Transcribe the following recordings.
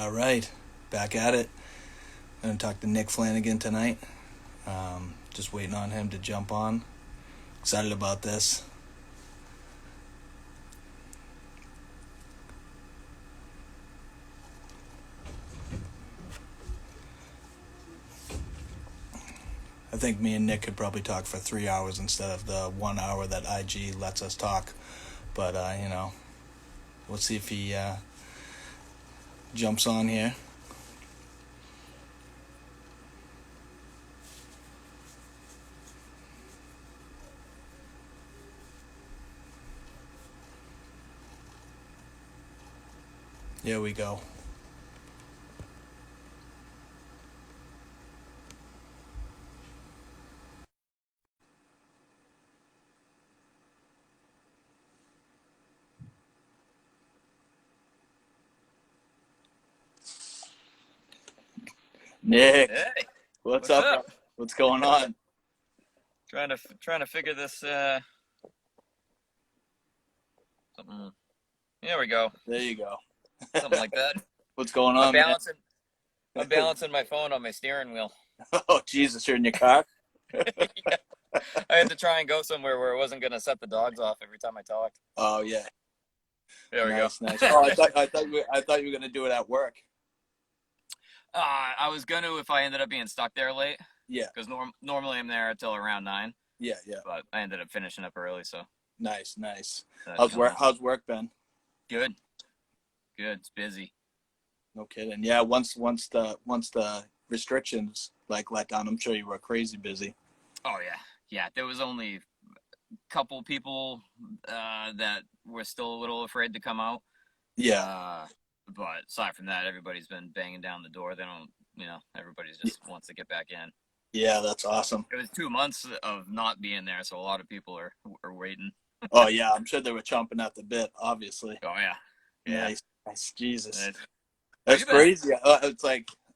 All right, back at it. I'm going to talk to Nick Flanagan tonight. Just waiting on him to jump on. Excited about this. I think me and Nick could probably talk for 3 hours instead of the 1 hour that IG lets us talk. But, we'll see if he jumps on here. Here we go. Nick, Hey, what's what's up? up? What's going on? Trying to figure this something. There we go. There you go. Something like that. What's going I'm on, man? balancing I'm balancing my phone on my steering wheel. Oh, Jesus, you're in your car? Yeah. I had to try and go somewhere where it wasn't gonna set the dogs off every time I talked. Oh, yeah. There we go. Nice, nice. Oh, I thought you were gonna do it at work. I was gonna if I ended up being stuck there late, Yeah, because normally I'm there until around 9, yeah, yeah. but I ended up finishing up early, so Nice, nice. that's How's work? coming. How's work been? Good, good. It's busy. No kidding. Yeah, once the restrictions like let down, I'm sure you were crazy busy. Oh yeah, yeah. There was only a couple people that were still a little afraid to come out. Yeah, Uh, but aside from that, everybody's been banging down the door. They don't, everybody's Y- just wants to get back in. yeah, that's So awesome. it was 2 months of not being there, so a lot of people are waiting. Oh yeah, I'm sure they were chomping at the bit. Obviously. Oh yeah, yeah. Nice, nice. Jesus, Uh, how that's you been? crazy.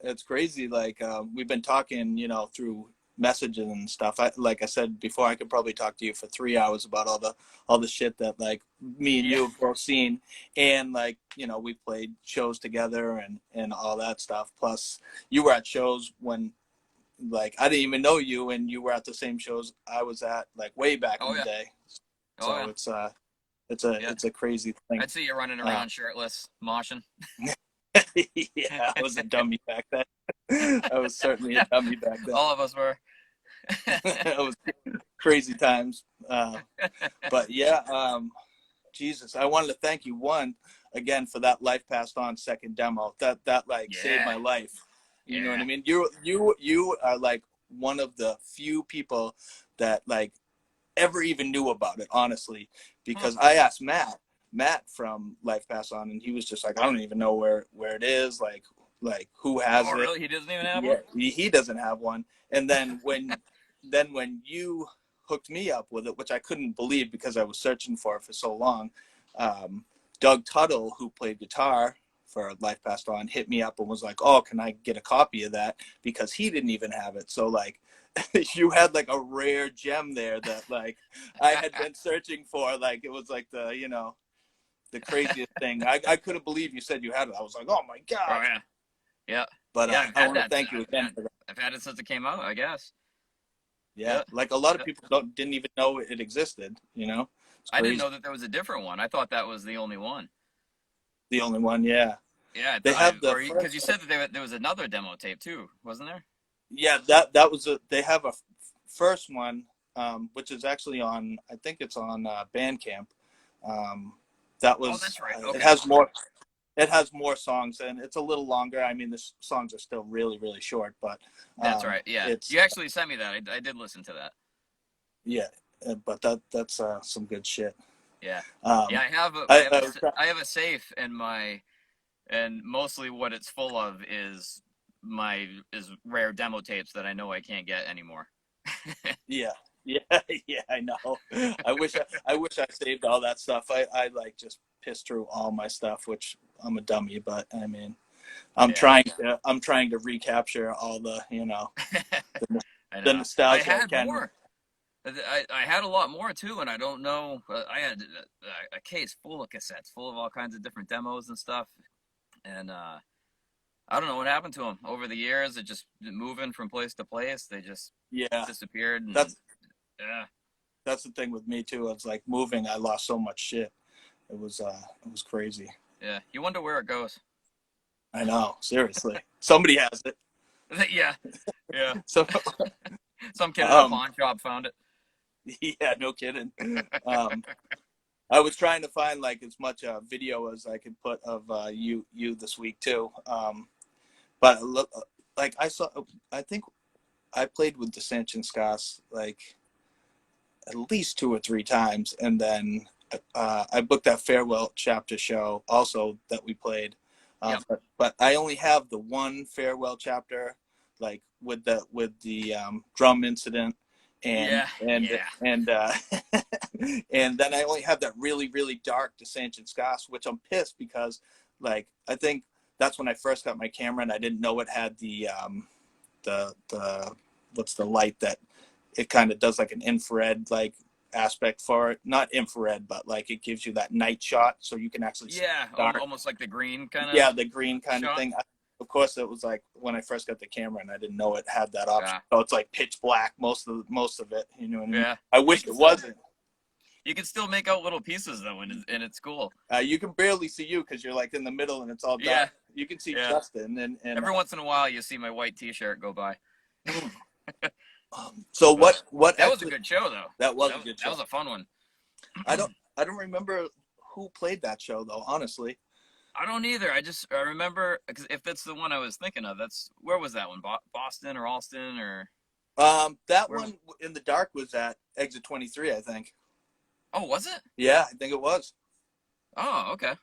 It's crazy. Like we've been talking, through messages and stuff. Like I said before, I could probably talk to you for 3 hours about all the shit that like me and Yeah. you have both seen, and like we played shows together and all that stuff. Plus, you were at shows when like I didn't even know you, and you were at the same shows I was at like way back in Oh the yeah. day. Oh So yeah. it's a Yeah. it's a crazy thing. I'd see you running Uh, around shirtless, moshing. yeah, I was a dummy back then. I was certainly a Yeah. dummy back then. All of us were. It was crazy times. But yeah, Jesus, I wanted to thank you one again for that Life Passed On second demo. That like saved Yeah. my life. You know what I Yeah. mean? You are like one of the few people that like ever even knew about it, honestly, Huh. because I asked Matt from Life Pass On, and he was just like, I don't even know where it is, like who has Oh it. really? He doesn't even have Yeah, one? he doesn't have one. And then when you hooked me up with it, which I couldn't believe because I was searching for it for so long, um, Doug Tuttle, who played guitar for Life Passed On, hit me up and was like, "Oh, can I get a copy of that?" Because he didn't even have it. So like, you had like a rare gem there that like I had been searching for. Like it was like the craziest thing. I couldn't believe you said you had it. I was like, "Oh my Oh god!" yeah. Yeah. But Yeah, I've I had want to that. thank you again for that. I've had it since it came out, I guess. Yeah, Yeah. like a lot of Yeah. people didn't even know it existed. It's I didn't crazy. know that there was a different one. I thought that was the only one. The only one, yeah. Yeah, They have the or because first. you said that there was another demo tape too, wasn't there? Yeah, that was a. They have a first one, which is actually on. I think it's on Bandcamp. Um, that Oh, was. that's right. It Okay. has more. It has more songs, and it's a little longer. I mean, the songs are still really, really short, but That's right. Yeah. it's You actually sent me that. I did listen to that. yeah. But that's some good shit. Yeah. Yeah, Um, I have a I I, have a I s- I have a safe in my and mostly what it's full of is rare demo tapes that I know I can't get anymore. Yeah, yeah, yeah. I know. I wish I saved all that stuff. I like just pissed through all my stuff, which I'm a dummy. But I mean, Yeah. I'm trying to recapture all the, I the know. I nostalgia I had can. more. I had a lot more too, and I don't know. I had a case full of cassettes, full of all kinds of different demos and stuff. And I don't know what happened to them over the years. It just moving from place to place. They just Yeah, disappeared, and that's yeah, that's the thing with me too. It's like moving. I lost so much shit. It was crazy. yeah. You wonder where it goes. I know, seriously. Somebody has it. Yeah, yeah. So, Some kid at a um, pawn shop found it. yeah, no kidding. Um, I was trying to find like as much video as I could put of you this week too. But like I think I played with Dissantiun Skass like at least 2 or 3 times, and then I booked that farewell chapter show also that we played. Yep. But I only have the one farewell chapter, like with the drum incident, and Yeah, and yeah. and and then I only have that really dark Dissantiun Skass, which I'm pissed because like I think that's when I first got my camera and I didn't know it had the what's the light that it kind of does like an infrared like aspect for it, not infrared but like it gives you that night shot so you can actually see Yeah, dark. almost like the green kind of Yeah, the green kind of shot. thing. Of course it was like when I first got the camera and I didn't know it had that option, Yeah, so it's like pitch black most of it, you know what I mean? yeah. I You wish can it still wasn't. make out little pieces though, and it's cool. You can barely see you because you're like in the middle and it's all dark. Yeah, You can see yeah. Justin and Every once in a while, you see my white T-shirt go by. so But what that was a actually good show, though. that was a good That show. was a fun one. I don't remember who played that show though, honestly. I don't either. I remember because if that's the one I was thinking of, that's where was that one? Boston or Alston or That where? one in the dark was at Exit 23, I think. Oh, was it? Yeah, I think it was. Oh, okay.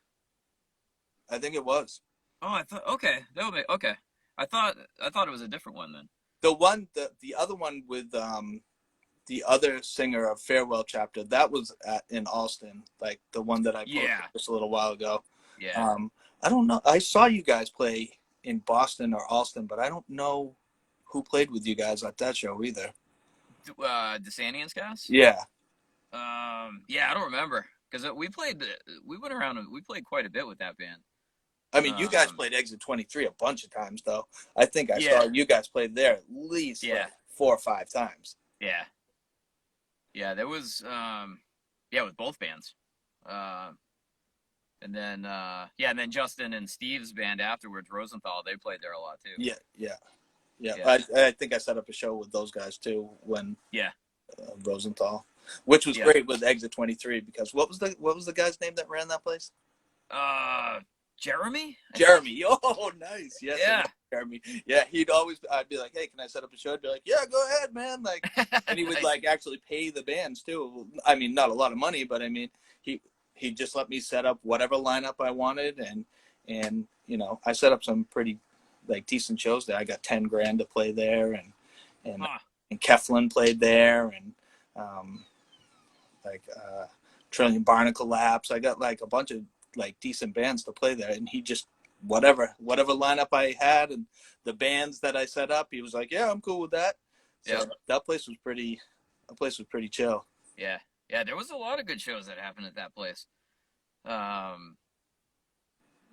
I think it was. Oh, I thought okay. That would make okay. I thought it was a different one then. The other one with the other singer of Farewell Chapter, that was in Alston, like the one that I posted Yeah, just a little while ago. yeah. Um, I don't know. I saw you guys play in Boston or Alston, but I don't know who played with you guys at that show either. Dissantiun Skass? Yeah. Yeah, I don't remember because we went around and we played quite a bit with that band. I mean, you guys Um, played Exit 23 a bunch of times, though. I think I saw yeah, you guys play there at least yeah, like 4 or 5 times. yeah, yeah. There was yeah, with both bands. Uh, and then Justin and Steve's band afterwards, Rosenthal, they played there a lot too. Yeah, yeah, yeah. Yeah, I think I set up a show with those guys too when yeah, Rosenthal, which was yeah. great with Exit 23 because what was the guy's name that ran that place? Uh, Jeremy, I think. Jeremy. Oh, nice. Yes, it Yeah. was Jeremy. Yeah, I'd be like, hey, can I set up a show? I'd be like, yeah, go ahead, man. Like, and he would Nice. like actually pay the bands too. I mean, not a lot of money, but I mean, he just let me set up whatever lineup I wanted, and you know, I set up some pretty like decent shows there. I got 10 grand to play there, and Huh. and Keflin played there, and um, like Trillion Barnacle Laps. I got like a bunch of like decent bands to play there, and he just whatever lineup I had and the bands that I set up, he was like, yeah, I'm cool with that. So Yeah. that place was pretty chill. Yeah. Yeah. There was a lot of good shows that happened at that place. Um,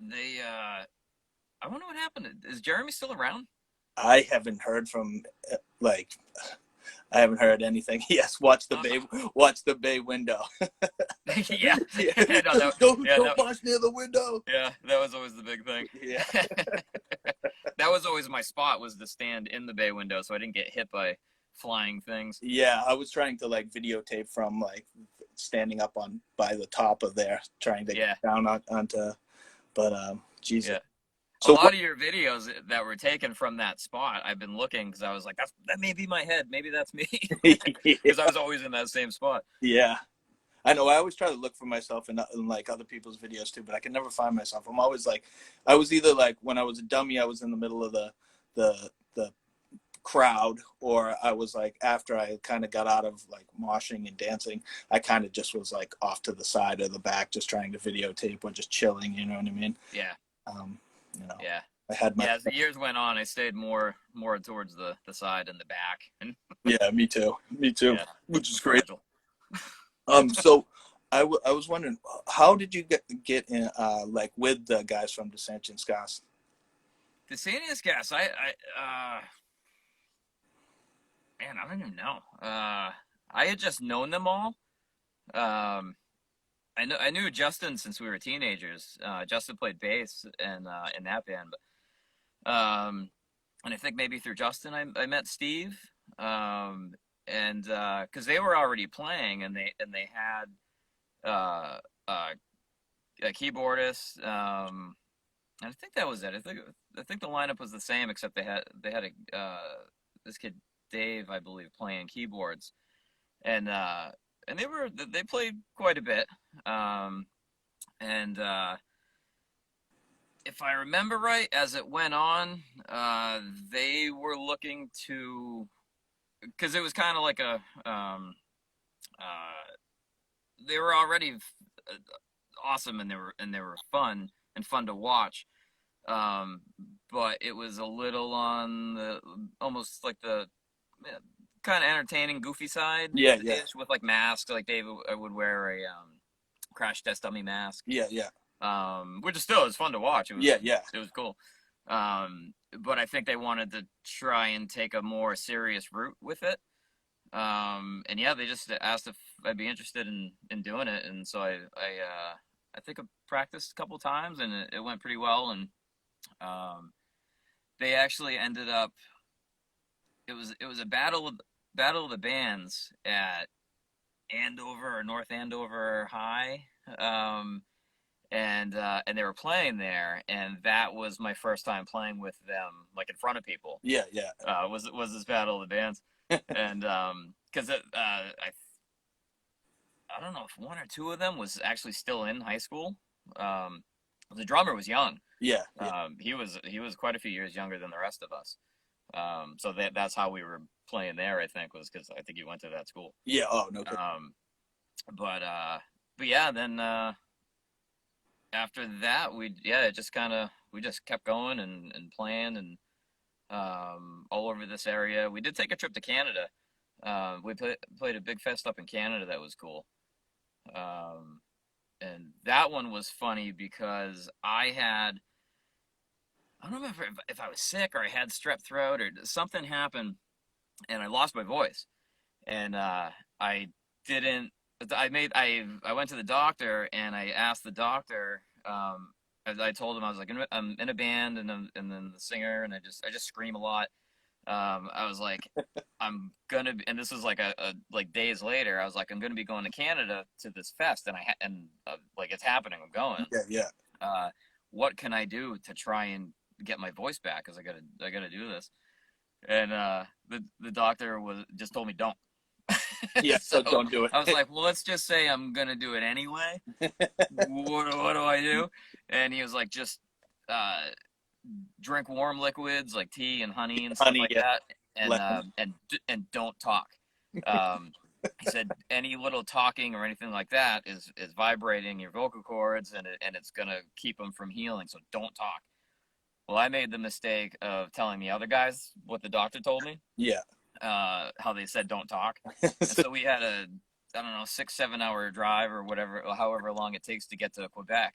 they I wonder what happened. Is Jeremy still around? I haven't heard from like I haven't heard anything. Yes, watch the bay window. Yeah. Yeah. No, Don't watch near the window. yeah, that was always the big thing. Yeah. That was always my spot, was to stand in the bay window so I didn't get hit by flying things. Yeah, I was trying to like videotape from like standing up on by the top of there, trying to Yeah. get down onto, but Jesus. Yeah. A So lot of your videos that were taken from that spot, I've been looking because I was like, that may be my head. Maybe that's me. Because I was always in that same spot. Yeah, I know. I always try to look for myself in like other people's videos too, but I can never find myself. I'm always like, I was either like when I was a dummy, I was in the middle of the crowd, or I was like after I kind of got out of like moshing and dancing, I kind of just was like off to the side or the back, just trying to videotape or just chilling. You know what I mean? Yeah. Um, you know, Yeah. I had my Yeah, as the years went on, I stayed more towards the side and the back. And yeah, me too, yeah, which is great. fragile. So I was wondering, how did you get in like with the guys from Dissantiun Skass? Dissantiun Skass, man, I don't even know. I had just known them all. Um, I knew Justin since we were teenagers. Justin played bass in that band, and I think maybe through Justin I met Steve. And because they were already playing, and they had a keyboardist. And I think that was it. I think the lineup was the same, except they had this kid Dave, I believe, playing keyboards, and they played quite a bit. And if I remember right, as it went on, they were looking to, because it was kind of like they were already awesome, and they were fun to watch. But it was a little on the almost like the kind of entertaining, goofy side. Yeah, yeah. With like masks, like Dave would wear a crash test dummy mask. Yeah, yeah. Which is still, it was fun to watch. It was, yeah. It was cool. But I think they wanted to try and take a more serious route with it. And yeah, they just asked if I'd be interested in doing it, and so I think I practiced a couple times, and it went pretty well. And they actually ended up. It was a battle of the bands at Andover or North Andover High, and they were playing there, and that was my first time playing with them, like in front of people. Yeah, yeah. Was this battle of the bands, and because I don't know if one or two of them was actually still in high school. The drummer was young. Yeah. He was quite a few years younger than the rest of us. So that's how we were playing there, I think, was because I think you went to that school. Yeah. Oh, no. But yeah, then after that, we just kept going and playing and all over this area. We did take a trip to Canada. We played a big fest up in Canada that was cool. And that one was funny because I don't remember if I was sick or I had strep throat or something happened, and I lost my voice. And I went to the doctor, and I asked the doctor. I told him I was like, I'm in a band, and then the singer, and I just scream a lot. I was like, I'm gonna be, and this was like like days later. I was like, I'm gonna be going to Canada to this fest, and like it's happening. I'm going. Yeah, yeah. What can I do to try and get my voice back? Because I gotta do this. And the doctor just told me don't. Yeah, so don't do it. I was like, well, let's just say I'm gonna do it anyway. What do I do? And he was like, just drink warm liquids like tea and honey and stuff like that, and don't talk. He said any little talking or anything like that is vibrating your vocal cords, and it's gonna keep them from healing. So don't talk. Well, I made the mistake of telling the other guys what the doctor told me. Yeah. How they said don't talk. And so we had a 6-7 hour drive or whatever, however long it takes to get to Quebec.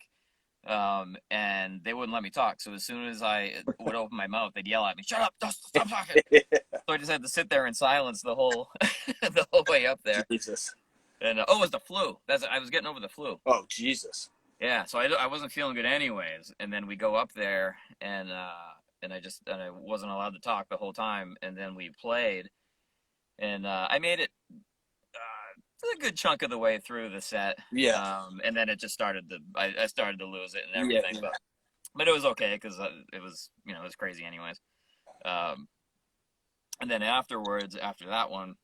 And they wouldn't let me talk. So as soon as I would open my mouth, they'd yell at me, "Shut up! Stop talking!" So I just had to sit there in silence the whole way up there. Jesus. And it was the flu. I was getting over the flu. Oh, Jesus. Yeah, so I wasn't feeling good anyways. And then we go up there, and I wasn't allowed to talk the whole time. And then we played, and I made it a good chunk of the way through the set. Yeah. And then it just started I started to lose it and everything. Yeah. But it was okay because it was crazy anyways. And then afterwards, after that one,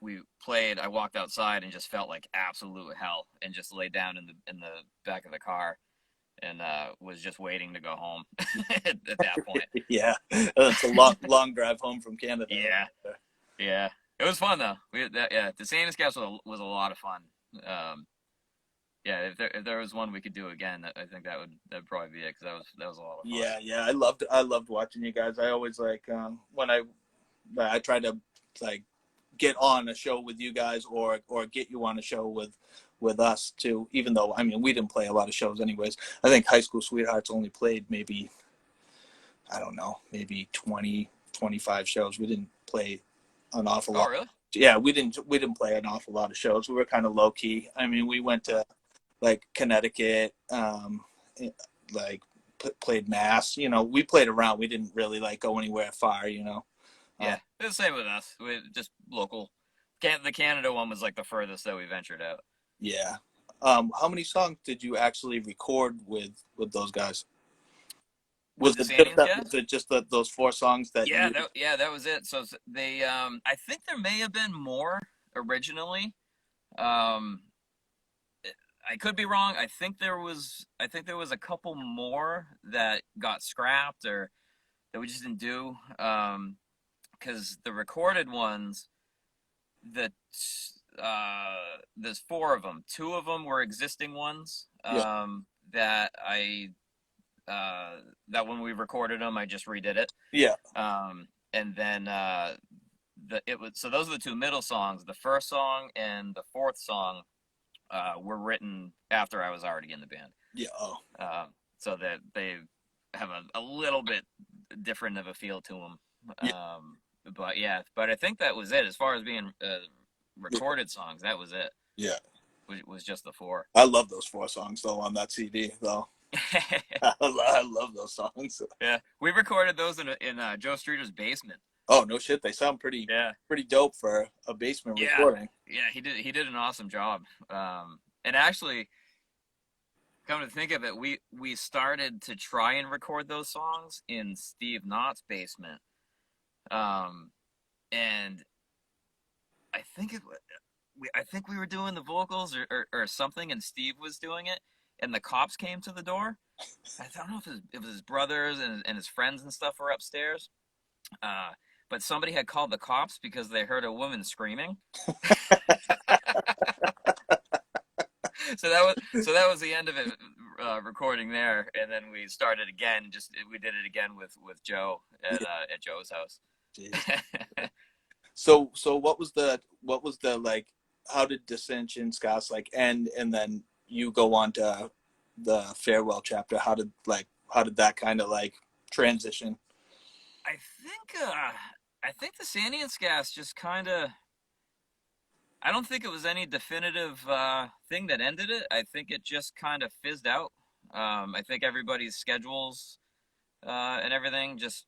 we played. I walked outside and just felt like absolute hell, and just laid down in the back of the car, and was just waiting to go home at that point. Yeah, it's a long drive home from Canada. Yeah. It was fun though. Dissantiun Skass was a lot of fun. If there was one we could do again, I think that'd probably be it, because that was a lot of fun. Yeah. I loved watching you guys. I always like when I try to like get on a show with you guys or get you on a show with us too. Even though, I mean, we didn't play a lot of shows anyways. I think High School Sweethearts only played maybe, I don't know, maybe 20, 25 shows. We didn't play an awful Oh, lot. really? Yeah, we didn't play an awful lot of shows. We were kind of low key. I mean, we went to like Connecticut, like played Mass. You know, we played around. We didn't really like go anywhere far. You know. Yeah, it's the same with us. We just local. The Canada one was like the furthest that we ventured out. Yeah. How many songs did you actually record with those guys? With Was the it just Sandians that? guys? Was it just those four songs that Yeah, you? that was it. So they, I think there may have been more originally. Um, I could be wrong. I think there was a couple more that got scrapped or that we just didn't do. Because the recorded ones, that there's four of them. Two of them were existing ones. Yeah. That I that when we recorded them, I just redid it. Yeah. And then it was so those are the two middle songs. The first song and the fourth song were written after I was already in the band. Yeah. Oh. So that they have a little bit different of a feel to them. Yeah. But I think that was it as far as being recorded songs. That was it. Yeah. Was just the four. I love those four songs though on that CD though. I love those songs. Yeah, we recorded those in Joe Streeter's basement. Oh no shit! They sound pretty dope for a basement recording. Yeah, he did an awesome job. And actually, come to think of it, we started to try and record those songs in Steve Knott's basement. And I think we were doing the vocals or something, and Steve was doing it, and the cops came to the door. I don't know if it was his brothers and his friends and stuff were upstairs. But somebody had called the cops because they heard a woman screaming. So that was the end of it, recording there, and then we started again. We did it again with Joe at Joe's house. So what was the like? How did Dissantiun Skass like end, and then you go on to the farewell chapter? How did that kind of like transition? I think the Sandy and Skass just kind of. I don't think it was any definitive thing that ended it. I think it just kind of fizzed out. I think everybody's schedules and everything just,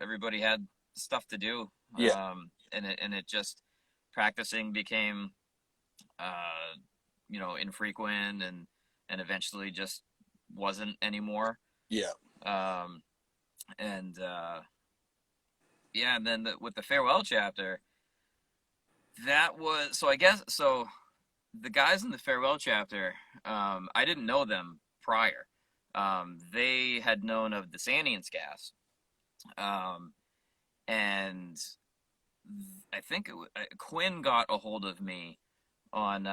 everybody had stuff to do. Yeah. And it just practicing became, infrequent and eventually just wasn't anymore. Yeah. And then with the farewell chapter. That was so. I guess so. The guys in the farewell chapter, I didn't know them prior. They had known of the Sandy and Skass, and I think Quinn got a hold of me on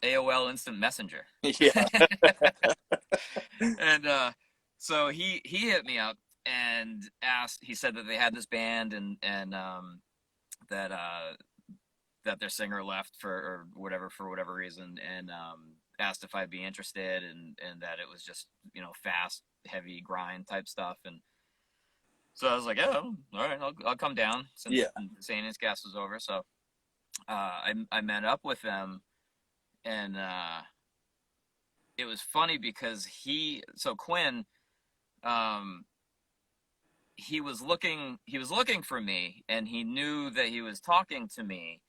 AOL Instant Messenger. Yeah. And so he hit me up and asked. He said that they had this band and that their singer left for whatever reason, and asked if I'd be interested, and that it was just fast, heavy grind type stuff, and so I was like, yeah, all right, I'll come down since the Sandy and Skass was over. So I met up with them, and it was funny because Quinn. He was looking for me, and he knew that he was talking to me,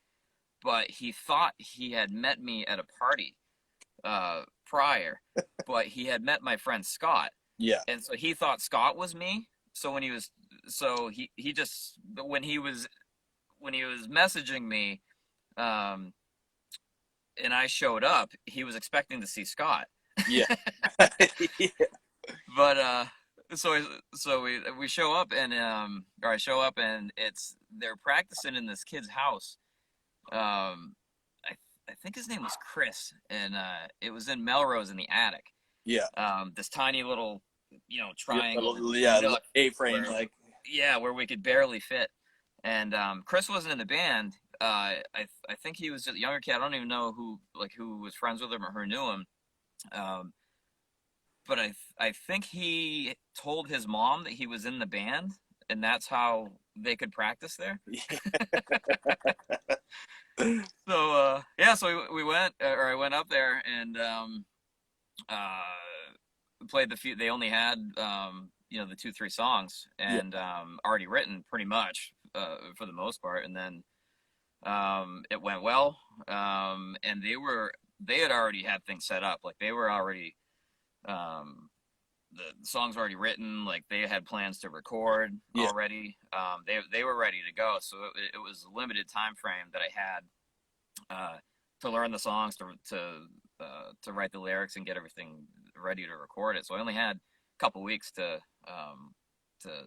but he thought he had met me at a party prior, but he had met my friend Scott. Yeah. And so he thought Scott was me. So when he was messaging me, and I showed up, he was expecting to see Scott. Yeah. Yeah. But so we show up, and I show up, and they're practicing in this kid's house. I think his name was Chris, and it was in Melrose in the attic. Yeah. This tiny little triangle. A-frame, where we could barely fit. And Chris wasn't in the band. I think he was just a younger kid. I don't even know who was friends with him or who knew him. Um, but I think he told his mom that he was in the band, and that's how they could practice there. So yeah, so we went, or I went up there and played the few. They only had the 2-3 songs Yeah, and already written pretty much for the most part, and then it went well, and they had already had things set up, like they were already um, the songs were already written, like they had plans to record yeah, already. They were ready to go, so it was a limited time frame that I had to learn the songs, to write the lyrics and get everything ready to record it. So I only had a couple weeks to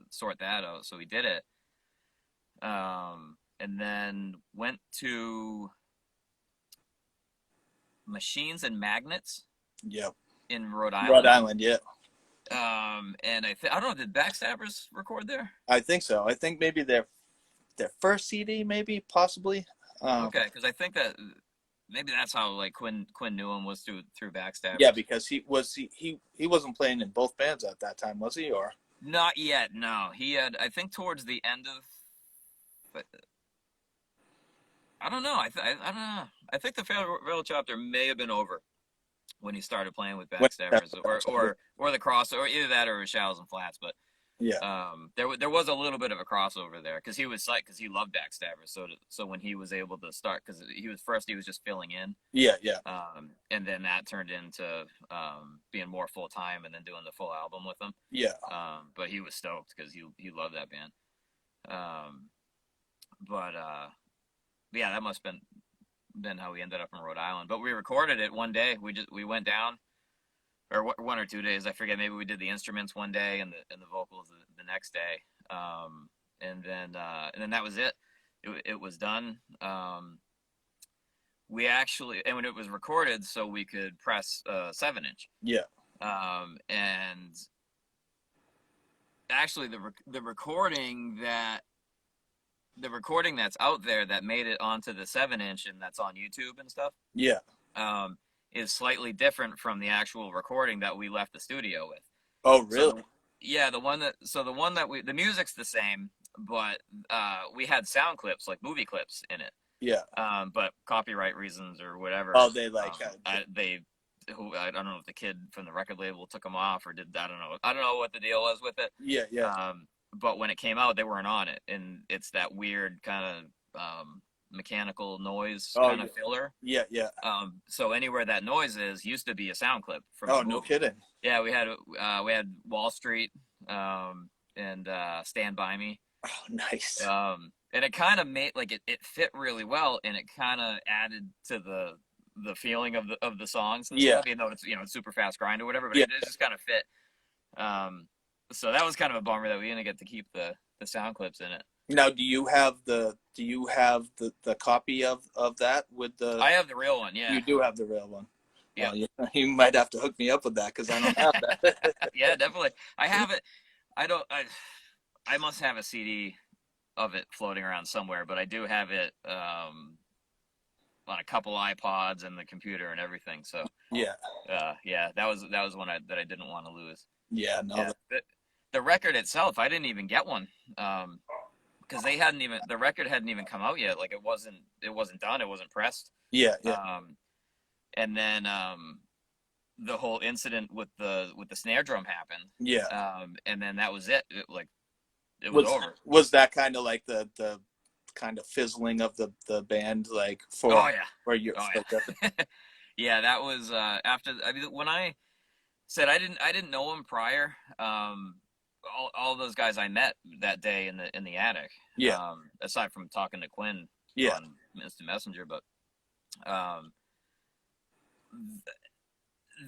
sort that out. So we did it, and then went to Machines and Magnets yeah. in Rhode Rhode Island. Island, yeah. And I don't know, did Backstabbers record there? I think so. I think maybe their first CD, maybe possibly. Okay, because I think that maybe that's how like Quinn knew him, was through Yeah, Backstabbers. because he wasn't playing in both bands at that time, was he? Or Not yet, no. He had, I think, towards the end of, but I don't know. I don't know. I think the Fairwell chapter may have been over when he started playing with when Backstabbers, or the crossover, either that or Shallows and Flats. But yeah, there was a little bit of a crossover there because he was psyched because he loved Backstabbers. So when he was able to start, because he was just filling in, yeah, yeah, and then that turned into being more full time and then doing the full album with them. yeah, But he was stoked because he loved that band. But yeah, that must have been how we ended up in Rhode Island. But we recorded it one day. We went down, or 1 or 2 days, I forget. Maybe we did the instruments one day and the vocals the next day. And then that was it. It was done. We actually, and when it was recorded, so we could press 7-inch. yeah. And actually, the recording that's out there that made it onto the 7-inch and that's on YouTube and stuff, Yeah. is slightly different from the actual recording that we left the studio with. Oh, really? So yeah, the one that the music's the same, but we had sound clips, like movie clips in it. Yeah. But copyright reasons or whatever. Oh, they like I don't know if the kid from the record label took them off or did, I don't know what the deal was with it. yeah, yeah. But when it came out, they weren't on it, and it's that weird kind of mechanical noise kind of filler. Yeah, yeah. So anywhere that noise is used to be a sound clip from. Oh, no kidding. Yeah, we had Wall Street, and Stand By Me. Oh, nice. And it kind of made, like, it fit really well, and it kind of added to the feeling of the songs and stuff, even though it's it's super fast grind or whatever, but it just kind of fit. So that was kind of a bummer that we didn't get to keep the sound clips in it. Now, do you have the copy of that with the? I have the real one. Yeah, you do have the real one. Yeah, you might have to hook me up with that because I don't have that. Yeah, definitely. I have it. I must have a CD of it floating around somewhere, but I do have it on a couple iPods and the computer and everything. So yeah, that was one that I didn't want to lose. Yeah, no. Yeah. The record itself, I didn't even get one, because the record hadn't even come out yet. Like it wasn't done. It wasn't pressed. Yeah, yeah. And then the whole incident with the snare drum happened. Yeah. And then that was it. It was over. Was that kind of like the kind of fizzling of the band, like for? Oh yeah. Where you? Oh, yeah. Yeah, that was after. I mean, when I said I didn't know him prior. All those guys I met that day in the attic. Yeah. Aside from talking to Quinn. Yeah. On Instant Messenger, but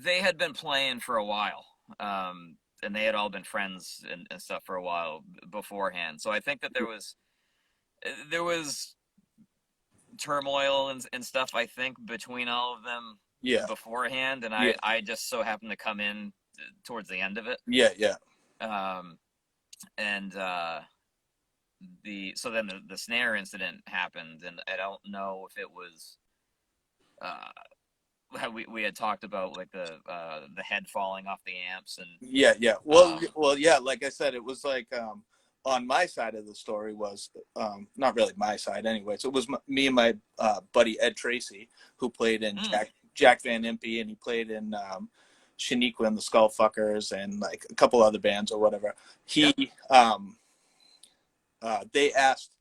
they had been playing for a while. And they had all been friends and stuff for a while beforehand. So I think that there was turmoil and stuff, I think, between all of them beforehand. And I just so happened to come in towards the end of it. Yeah, yeah. And so then the snare incident happened, and I don't know if it was how we had talked about like the head falling off the amps and Yeah. Well, yeah. Like I said, it was like on my side of the story was not really my side, anyways. It was me and my buddy Ed Tracy, who played in Jack Van Impe, and he played in Shaniqua and the Skullfuckers and like a couple other bands or whatever. He they asked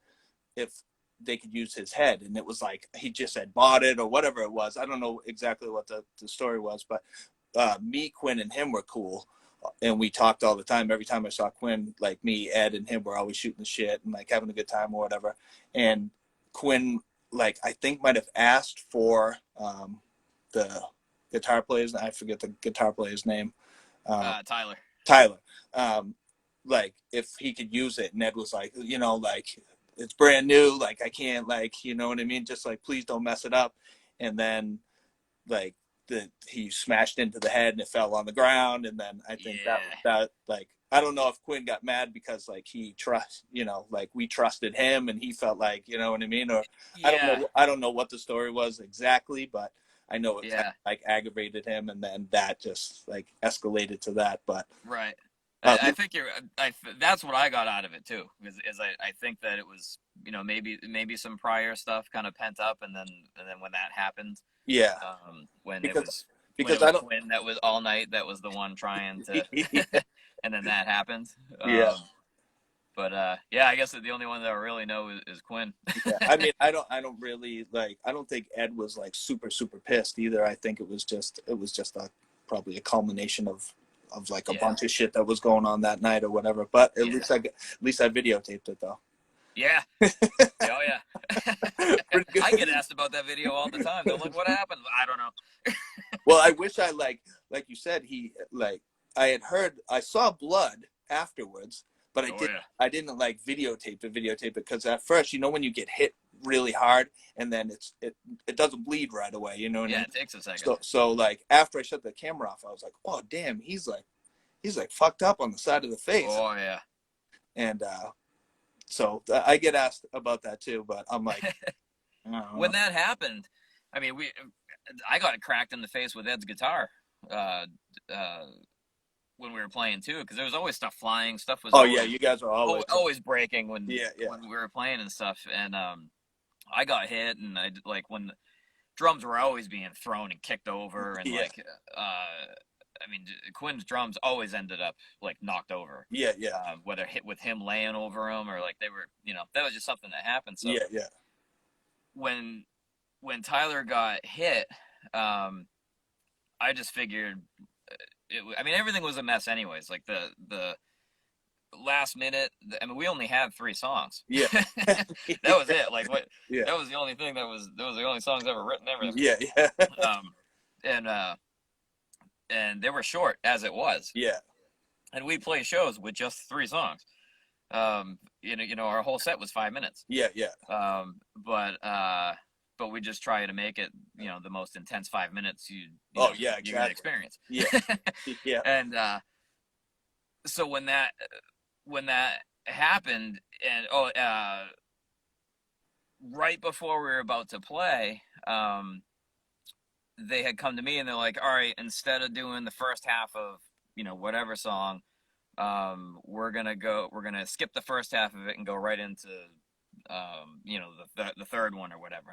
if they could use his head, and it was like he just had bought it or whatever it was. I don't know exactly what the story was, but me, Quinn, and him were cool, and we talked all the time. Every time I saw Quinn, like me, Ed, and him were always shooting the shit and like having a good time or whatever. And Quinn, like I think, might have asked for the guitar player's, I forget the guitar player's name. Tyler. Tyler. Like if he could use it, and Ed was like, you know, like it's brand new, like I can't, like, you know what I mean, just like please don't mess it up. And then like he smashed into the head and it fell on the ground, and then I think that like I don't know if Quinn got mad because like he trust, you know, like we trusted him and he felt like, you know what I mean, or I don't know what the story was exactly, but I know it kind of, like aggravated him, and then that just like escalated to that. But right. I think that's what I got out of it too, is I think that it was, you know, maybe some prior stuff kind of pent up, and then when that happened, when it was Quinn that was all night, that was the one trying to, and then that happened. But yeah, I guess the only one that I really know is Quinn. Yeah, I mean, I don't really like. I don't think Ed was like super pissed either. I think it was just probably a culmination of like a bunch of shit that was going on that night or whatever. But at least I videotaped it though. Yeah. Oh yeah. I get asked about that video all the time. They're like, "What happened?" I don't know. Well, I wish I like you said, I saw blood afterwards, but I didn't like videotape it because at first, you know, when you get hit really hard and then it doesn't bleed right away, you know what I mean? It takes a second. So like after I shut the camera off, I was like, oh damn, he's like fucked up on the side of the face. Oh yeah. And so I get asked about that too, but I'm like, when that happened, I mean, I got cracked in the face with Ed's guitar when we were playing too, because there was always stuff flying. Stuff was you guys are always breaking when we were playing and stuff. And I got hit, and I like when the drums were always being thrown and kicked over, and I mean, Quinn's drums always ended up like knocked over. Whether hit with him laying over them or like they were, you know, that was just something that happened. So when Tyler got hit, I just figured, I mean, everything was a mess anyways. Like the last minute, I mean, we only had 3 songs. That was it. Like what? That was the only thing those were the only songs ever written. Everything. And they were short as it was. And we play shows with just 3 songs. You know, our whole set was 5 minutes. But we just try to make it, you know, the most intense 5 minutes you can experience. And so when that happened, and right before we were about to play, they had come to me and they're like, all right, instead of doing the first half of, you know, whatever song, we're gonna skip the first half of it and go right into you know, the third one or whatever.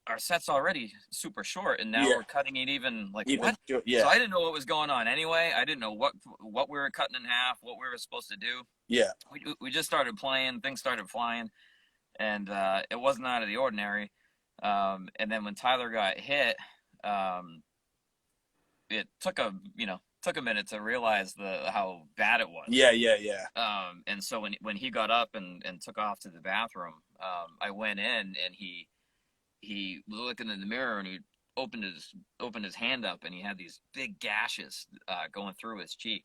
Our set's already super short, and now we're cutting it even what? So I didn't know what was going on anyway. I didn't know what we were cutting in half, what we were supposed to do. We just started playing, things started flying, and it wasn't out of the ordinary. And then when Tyler got hit, it took a minute to realize how bad it was. And so when he got up and took off to the bathroom, I went in, and he was looking in the mirror, and he opened his hand up, and he had these big gashes going through his cheek.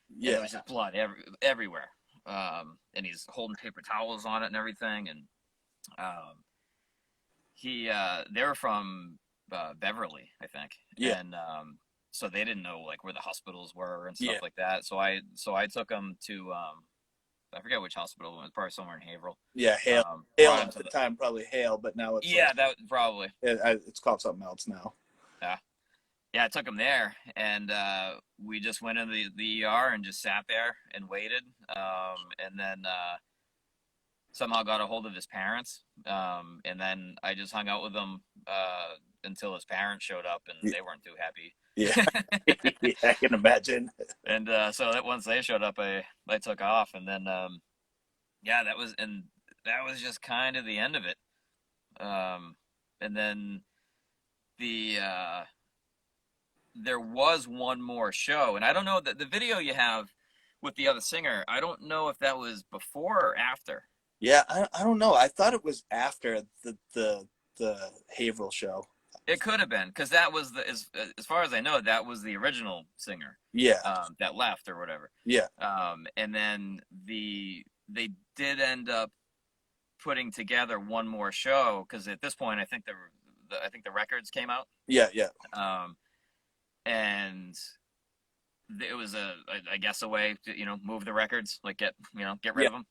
And there was just blood everywhere. And he's holding paper towels on it and everything. And they were from Beverly, I think. And so they didn't know like where the hospitals were and stuff like that. So I took him to I forget which hospital it was, probably somewhere in Haverhill. Yeah, Hale. Hale Brought him at to the the. time, probably Hale, but now it's Yeah, that probably. it's called something else now. Yeah, yeah. I took him there, and we just went in the ER and just sat there and waited. And then somehow got a hold of his parents, and then I just hung out with him until his parents showed up, and they weren't too happy. Yeah, yeah, I can imagine. And so that once they showed up, I took off, and then yeah, that was just kind of the end of it. And then the there was one more show, and I don't know that the video you have with the other singer. I don't know if that was before or after. Yeah, I don't know. I thought it was after the Haverhill show. It could have been, because that was as far as I know, that was the original singer. Yeah. That left or whatever. Yeah. And then they did end up putting together one more show, because at this point I think the records came out. Yeah, yeah. And it was I guess a way to move the records, like get rid of them.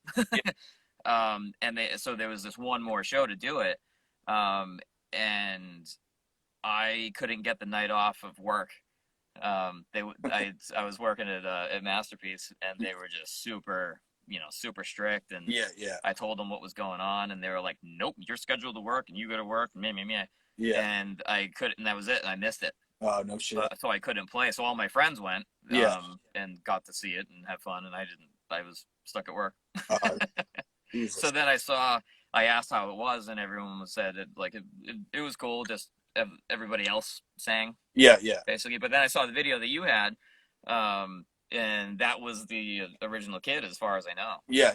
And so there was this one more show to do it, and I couldn't get the night off of work. I was working at Masterpiece, and they were just super strict, and yeah. I told them what was going on, and they were like, "Nope, you're scheduled to work, and you go to work, and me." Yeah. And I couldn't, and that was it, and I missed it. Oh, no shit. So I couldn't play. So all my friends went, and got to see it and have fun, and I didn't. I was stuck at work. So then I asked how it was, and everyone said it was cool. Just everybody else sang. Yeah. Basically, but then I saw the video that you had, and that was the original kid, as far as I know. Yeah.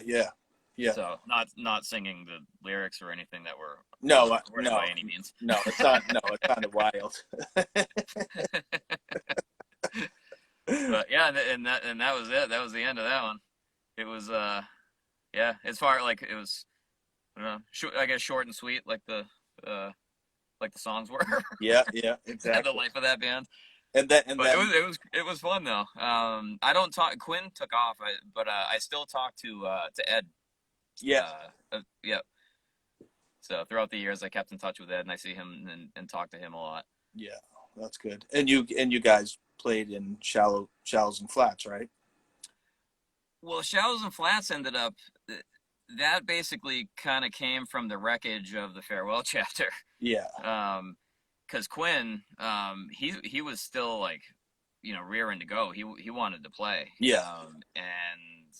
So not singing the lyrics or anything that were no by any means. No, it's not. No, it's kind of wild. But yeah, and that was it. That was the end of that one. It was yeah, as far it was, I guess short and sweet, like the songs were. Yeah, exactly. The life of that band. But it was fun though. I don't talk. Quinn took off, but I still talk to Ed. Yeah. Yeah. So throughout the years, I kept in touch with Ed, and I see him and talk to him a lot. Yeah, that's good. And you guys played in Shallows and Flats, right? Well, Shallows and Flats ended up. That basically kind of came from the wreckage of the farewell chapter. Yeah. Because Quinn, he was still rearing to go. He wanted to play. Yeah. And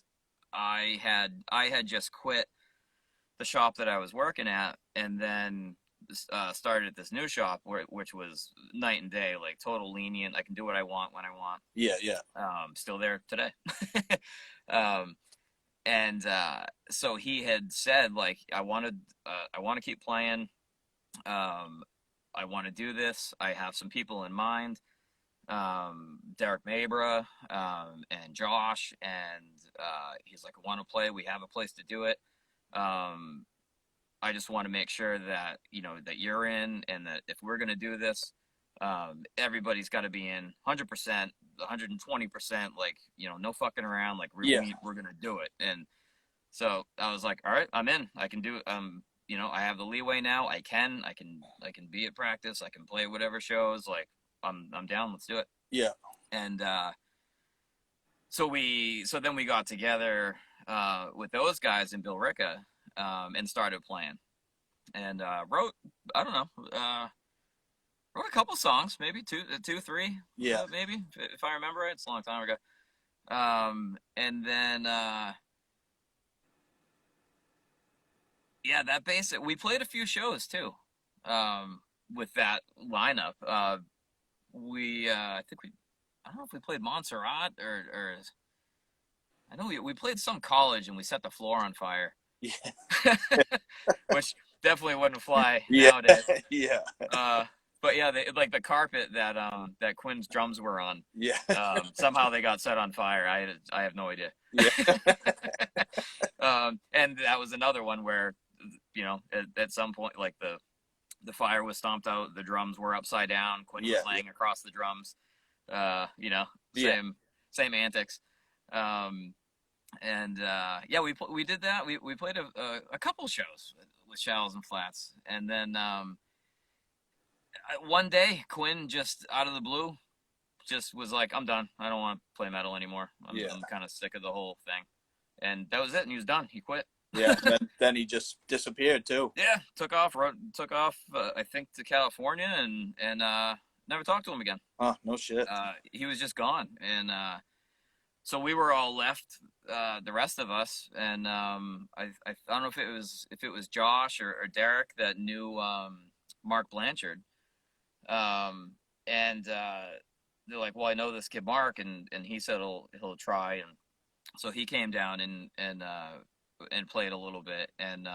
I had just quit the shop that I was working at, and then started at this new shop which was night and day, like total lenient. I can do what I want when I want. Yeah. Still there today. And so he had said, I want to keep playing. I want to do this. I have some people in mind. Derek Mabra, and Josh, and he's like, I want to play. We have a place to do it. I just want to make sure that that you're in, and that if we're gonna do this, everybody's got to be in 100%, 120%. No fucking around. We're gonna do it. And so I was like, all right, I'm in. I can do it. I have the leeway now. I can be at practice. I can play whatever shows. I'm down. Let's do it. Yeah. And so then we got together with those guys and Bill Ricca, and started playing, and wrote a couple songs, maybe two, three. Yeah. Maybe, if I remember right. It's a long time ago. And then we played a few shows too, with that lineup. I don't know if we played Montserrat or I know we played some college, and we set the floor on fire. Yeah. Which definitely wouldn't fly nowadays. Yeah. But yeah, the carpet that Quinn's drums were on. Yeah. Somehow they got set on fire. I have no idea. Yeah. And that was another one where, at some point, the fire was stomped out, the drums were upside down, Quinn was laying across the drums. Same antics. And yeah, we did that. We played a couple shows with Shallows and Flats, and then one day Quinn just out of the blue just was like, "I'm done. I don't want to play metal anymore. Yeah. I'm kind of sick of the whole thing," and that was it. And he was done. He quit. Yeah. Then he just disappeared too. Yeah, took off. I think to California, and never talked to him again. Oh, no shit. He was just gone, and so we were all left, the rest of us, and I don't know if it was Josh or Derek that knew Mark Blanchard, and they're like, well, I know this kid Mark, and he said he'll try, and so he came down and played a little bit, and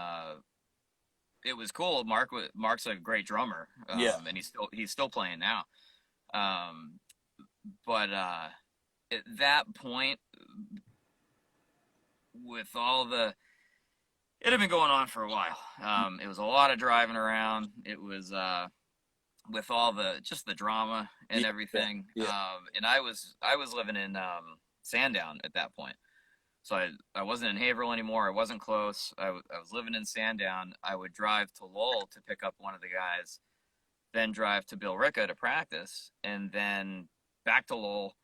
it was cool. Mark's a great drummer, Yeah. and he's still playing now, but at that point, with all the it had been going on for a while. It was a lot of driving around. It was with all the drama and everything. Yeah. And I was living in Sandown at that point, so I wasn't in Haverhill anymore. I wasn't close. I was living in Sandown. I would drive to Lowell to pick up one of the guys, then drive to Billerica to practice, and then back to Lowell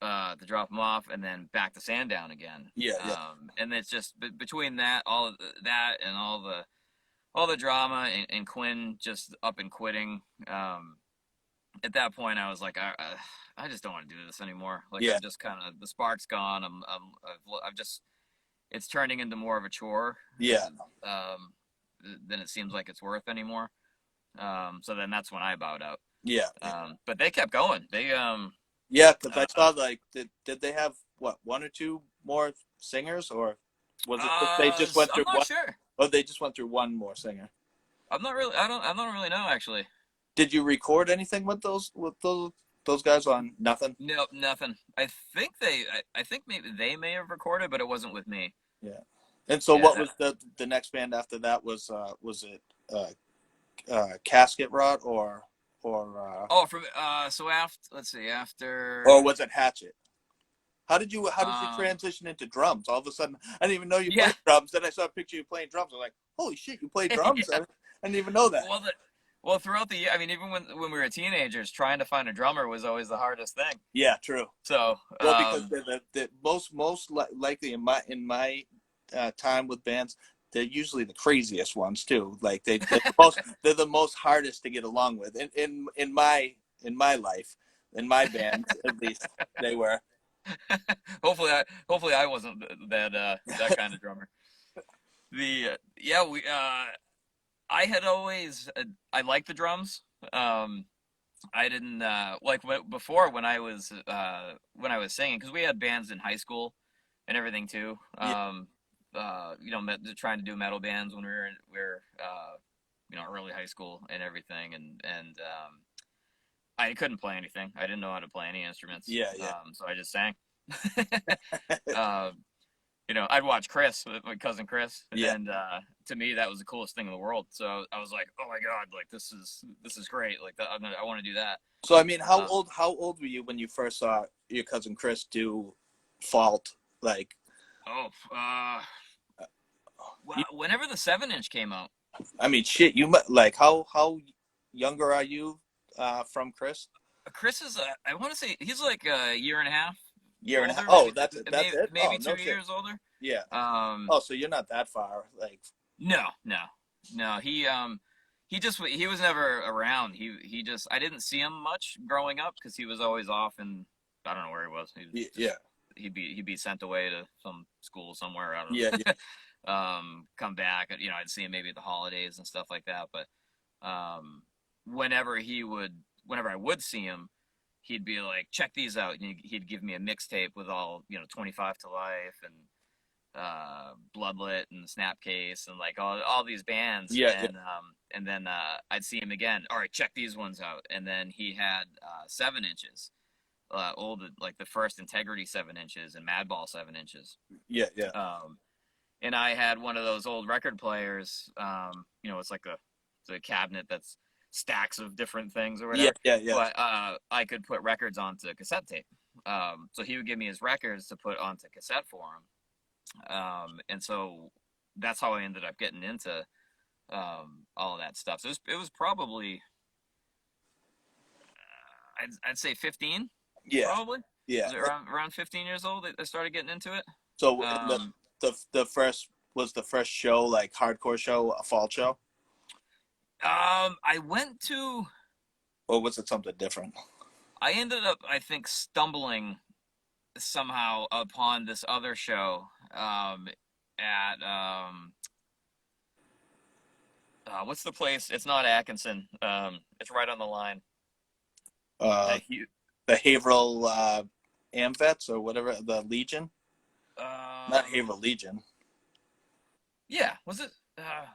to drop them off, and then back to Sandown again. Yeah. And it's just between that, all of that, and all the drama, and Quinn just up and quitting. At that point, I was like, I just don't want to do this anymore. Like, Yeah. I'm just kind of, the spark's gone. I've just, it's turning into more of a chore. Yeah. Than it seems like it's worth anymore. So then that's when I bowed out. Yeah. But they kept going. They Yeah, because I saw like did they have what, one or two more singers, or was it that they just went through I'm not one? sure. Oh, they just went through one more singer. I'm not really. I don't really know, actually. Did you record anything with those guys on nothing? No, nothing. I think maybe they may have recorded, but it wasn't with me. Yeah. And so Yeah. what was the next band after that? Was it Casket Rot or Oh, from so after, let's see, after. or was it Hatchet? How did you Um, transition into drums? All of a sudden, I didn't even know you Yeah. played drums. Then I saw a picture of you playing drums. I was like, holy shit, you play drums? Yeah. I didn't even know that. Well, throughout the year, I mean, even when we were teenagers, trying to find a drummer was always the hardest thing. Yeah, true. So, Well, because the most likely in my time with bands, they're usually the craziest ones too. Like they're the most hardest to get along with. In my life, in my band at least, they were. hopefully I wasn't that kind of drummer. I had always I liked the drums. I didn't like before when I was singing, because we had bands in high school and everything too. Trying to do metal bands when we were early high school and everything, and I couldn't play anything. I didn't know how to play any instruments. Yeah. So I just sang. I'd watch Chris, my cousin Chris, and to me that was the coolest thing in the world. So I was like, oh my god, like this is great. Like I want to do that. So I mean, how old were you when you first saw your cousin Chris do Fault? Like, whenever the 7-inch came out. I mean, shit. You like how younger are you from Chris? Chris is I want to say he's like a year and a half. Year and a half. Older, Oh, that's it. Maybe no 2 years older. Yeah. So you're not that far. Like. No. He was never around. He just, I didn't see him much growing up because he was always off, and I don't know where he was. He'd be sent away to some school somewhere. I don't know. Yeah. Come back. I'd see him maybe at the holidays and stuff like that. But whenever I would see him, he'd be like, check these out. And he'd give me a mixtape with all 25 to Life and Bloodlet and Snapcase and like all these bands. And then I'd see him again. All right, check these ones out. And then he had 7-inches, old, like the first Integrity 7-inches and Madball 7-inches. Yeah. And I had one of those old record players. It's like the cabinet that's stacks of different things or whatever. Yeah. But I could put records onto cassette tape. So he would give me his records to put onto cassette for him. And so that's how I ended up getting into all of that stuff. So it was probably I'd say 15, Yeah, probably. yeah. Was it around 15 years old that I started getting into it? So in Um, the first was the first show like hardcore show a fall show, I went to. or was it something different? I ended up, I think, stumbling somehow upon this other show at what's the place? It's not Atkinson. It's right on the line. Uh, That huge. the Haverhill Amvets or whatever the Legion, not Um, Haverhill Legion. yeah, was it?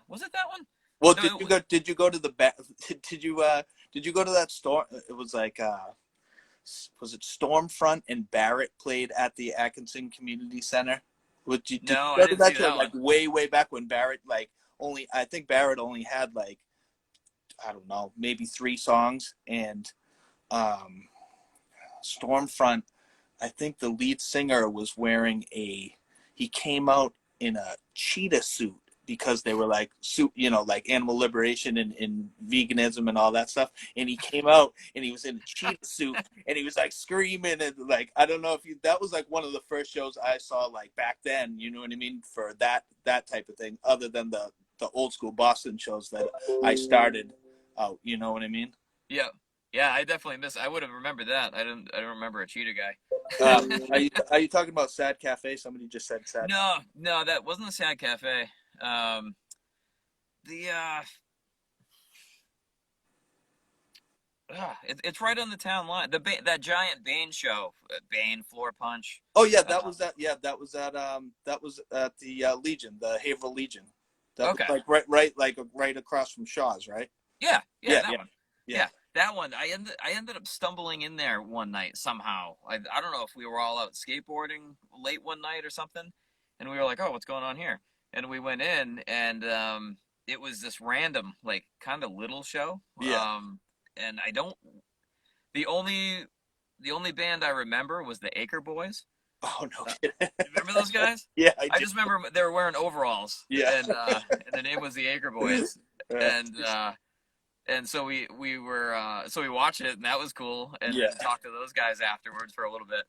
Was it that one? Well, No, Did you go to the back? Did you go to that store? It was like was it Stormfront and Barrett played at the Atkinson Community Center? Did no, you I go to didn't see that show that like one. way back when Barrett like only I think Barrett only had like I don't know maybe 3 songs and um, Stormfront. I think the lead singer was wearing he came out in a cheetah suit because they were like suit, like animal liberation and veganism and all that stuff. And he came out and he was in a cheetah suit and he was like screaming and like I don't know if that was like one of the first shows I saw like back then. You know what I mean? For that type of thing, other than the old school Boston shows that I started out. You know what I mean? Yeah, yeah, I definitely missed. I would have remembered that. I don't remember a cheetah guy. Are you talking about Sad Cafe? Somebody just said Sad. No, no, that wasn't the Sad Cafe. Um, the it's right on the town line. That giant Bane show, Bane Floor Punch. Oh yeah, that Uh, was that. Yeah, that was at the Legion, the Haverhill Legion. That was okay, like like right across from Shaw's, right? yeah, yeah, Yeah, that yeah, one. yeah, Yeah, that one. I ended up stumbling in there one night somehow. I don't know if we were all out skateboarding late one night or something, and we were like, oh, what's going on here? And we went in, and it was this random, like, kind of little show. yeah. And I don't. The only the only band I remember was the Acre Boys. Oh no Uh, kidding. you remember those guys? Yeah, I I do. just remember they were wearing overalls, Yeah, and the name was the Acre Boys, uh, and so we watched it, and that was cool, and yeah, then talked to those guys afterwards for a little bit,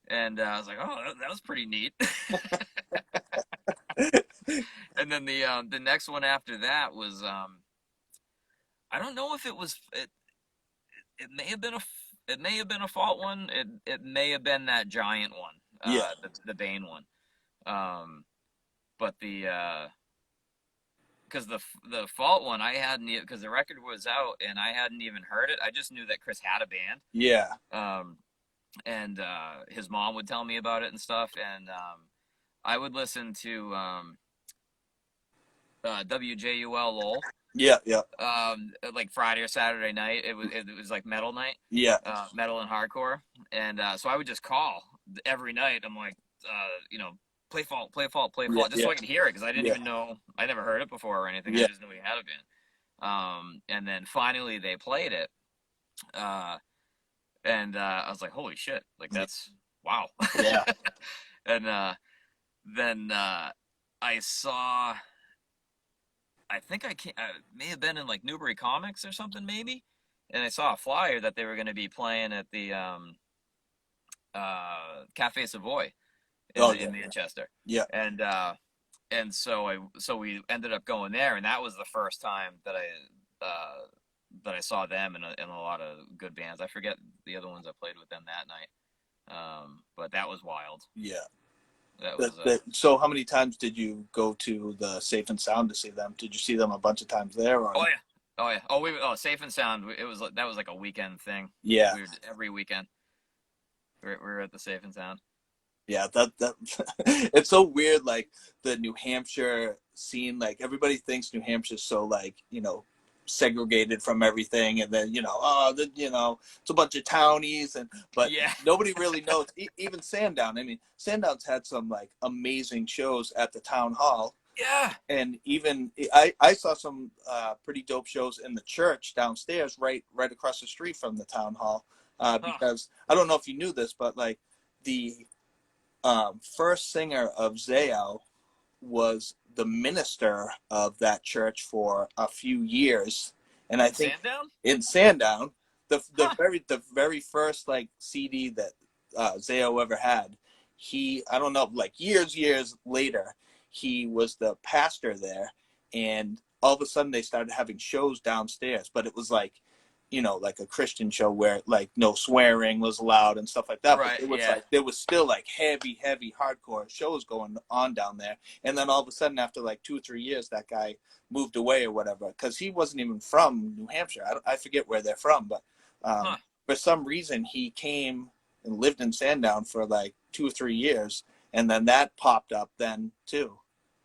and I was like, oh, that was pretty neat. And then the next one after that was I don't know if it may have been a fault one. It may have been that giant one, yeah. the Bane one. Um, but because the fault one I hadn't because the record was out and I hadn't even heard it. I just knew that Chris had a band. Yeah. And his mom would tell me about it and stuff, and I would listen to WJUL Lowell. Yeah, yeah, Like Friday or Saturday night. It was like metal night, yeah, metal and hardcore, and so I would just call every night. I'm like, play fault, play fault, play yeah, fault, just yeah, so I could hear it because I didn't yeah, even know. I never heard it before or anything. I yeah, just knew he had a band. And then finally they played it, and I was like, holy shit, like that's wow. yeah. And then I saw. I think may have been in like Newbury Comics or something maybe, and I saw a flyer that they were going to be playing at the Cafe Savoy Oh in yeah, Manchester, yeah, and so we ended up going there, and that was the first time that I saw them in a lot of good bands. I forget the other ones I played with them that night, but that was wild. yeah. That was So how many times did you go to the Safe and Sound to see them? Did you see them a bunch of times there or? oh yeah. Oh yeah! Safe and Sound. That was like a weekend thing. Yeah, We were every weekend. We were at the Safe and Sound. yeah. That it's so weird. Like the New Hampshire scene, like everybody thinks New Hampshire's so like segregated from everything, and then it's a bunch of townies, but Yeah. nobody really knows. Even Sandown. I mean, Sandown's had some like amazing shows at the town hall. Yeah. And even I saw some pretty dope shows in the church downstairs, right across the street from the town hall. Huh. Because I don't know if you knew this, but like the first singer of Zao was the minister of that church for a few years, and I In think Sandown? in Sandown, the Huh. very first like CD that Zao ever had, he, I don't know, like years later, he was the pastor there, and all of a sudden they started having shows downstairs, but it was like, you know, like a Christian show where like no swearing was allowed and stuff like that. But Right. it was Yeah. like there was still like heavy hardcore shows going on down there. And then all of a sudden, after like 2 or 3 years, that guy moved away or whatever, because he wasn't even from New Hampshire. I forget where they're from, but Huh. for some reason he came and lived in Sandown for like 2 or 3 years, and then that popped up then too.